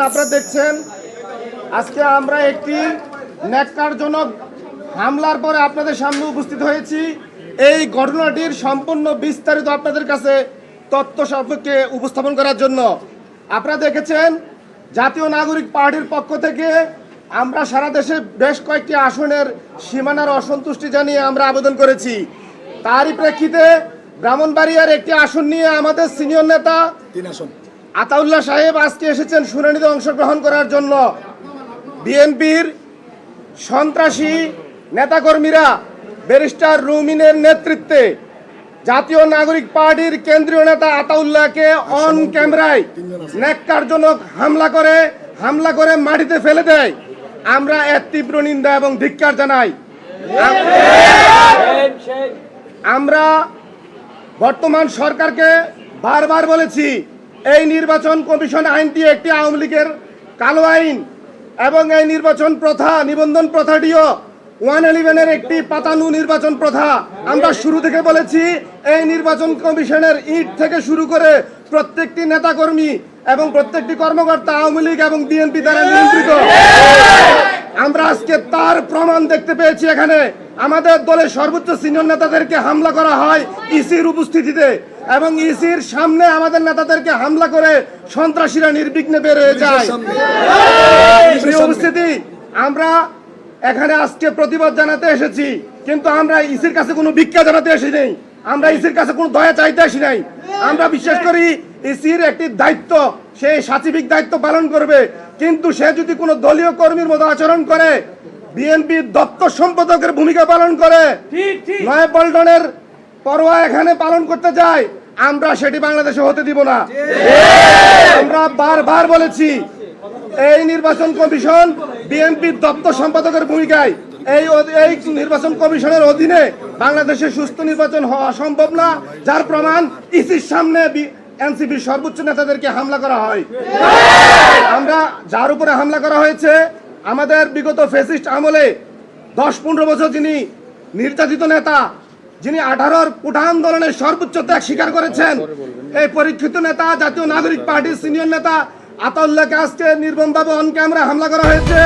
আপনারা দেখছেন আজকে আমরা একটি ন্যাক্কারজনক হামলার পরে আপনাদের সামনে উপস্থিত হয়েছি। এই ঘটনাটির সম্পূর্ণ বিস্তারিত আপনাদের কাছে তথ্য সাপেক্ষে উপস্থাপন করার জন্য। আপনারা দেখেছেন জাতীয় নাগরিক পার্টির পক্ষ থেকে আমরা সারা দেশে বেশ কয়েকটি আসনের সীমানার অসন্তুষ্টি জানিয়ে আমরা আবেদন করেছি। তারই প্রেক্ষিতে ব্রাহ্মণবাড়িয়ার একটি আসন নিয়ে আমাদের সিনিয়র নেতা আতাউল্লাহ সাহেব আজকে এসেছেন শুনানিতে অংশগ্রহণ করার জন্য। বিএনপির সন্ত্রাসী নেতাকর্মীরা ব্যারিস্টার রুমিনের নেতৃত্বে জাতীয় নাগরিক পার্টির কেন্দ্রীয় নেতা আতাউল্লাহকে অন ক্যামেরায় ন্যাক্কারজনক হামলা করে মাটিতে ফেলে দেয়। আমরা এর তীব্র নিন্দা এবং ধিক্কার জানাই। আমরা বর্তমান সরকারকে বারবার বলেছি, এই নির্বাচন কমিশন আইনটি একটি আওয়ামী লীগের কালো আইন এবং এই নির্বাচন প্রথা নিবন্ধন প্রথাটিও 111-এর একটি পাতানো নির্বাচন প্রথা। আমরা শুরু থেকে বলেছি এই নির্বাচন কমিশনের ইট থেকে শুরু করে প্রত্যেকটি নেতাকর্মী এবং প্রত্যেকটি কর্মকর্তা আওয়ামী লীগ এবং বিএনপি দ্বারা নিয়ন্ত্রিত। আমরা আজকে তার প্রমাণ দেখতে পেয়েছি। এখানে আমাদের দলের সর্বোচ্চ সিনিয়র নেতাদেরকে হামলা করা হয় ইসির উপস্থিতিতে এবং ইসির সামনে আমাদের নেতাদেরকে হামলা করে সন্ত্রাসীরা নির্বিঘ্নে বের হয়ে যায়। উপস্থিতি, আমরা এখানে আজকে প্রতিবাদ জানাতে এসেছি, কিন্তু আমরা ইসির কাছে কোনো ভিক্ষা জানাতে আসি নাই, আমরা ইসির কাছে কোনো দয়া চাইতে আসি নাই। আমরা বিশ্বাস করি ইসির একটি দায়িত্ব, সে সাচিবিক দায়িত্ব পালন করবে, কিন্তু সে যদি কোনো দলীয় কর্মীর মতো আচরণ করে, বিএনপির দপ্ত সম্পাদকের ভূমিকা পালন করে, নয় পল্টনের পরোয়া এখানে পালন করতে যায়, আমরা সেটি বাংলাদেশে হতে দিব না। আমরা বারবার বলেছি এই নির্বাচন কমিশন বিএনপির দপ্ত সম্পাদকের ভূমিকায়, এই নির্বাচন কমিশনের অধীনে বাংলাদেশে সুস্থ নির্বাচন হওয়া সম্ভব না, যার প্রমাণ ইসির সামনে এনসিপির সর্বোচ্চ নেতাদেরকে হামলা করা হয়। আমরা যার উপরে হামলা করা হয়েছে, আমাদের বিগত ফ্যাসিস্ট আমলে 10-15 বছর যিনি নির্যাতিত নেতা, যিনি 18-র কোটা আন্দোলনের সর্বোচ্চ ত্যাগ স্বীকার করেছেন, এই পরীক্ষিত নেতা জাতীয় নাগরিক পার্টির সিনিয়র নেতা আতাউল্লাহকে আজকে নির্মমভাবে অন ক্যামেরা হামলা করা হয়েছে।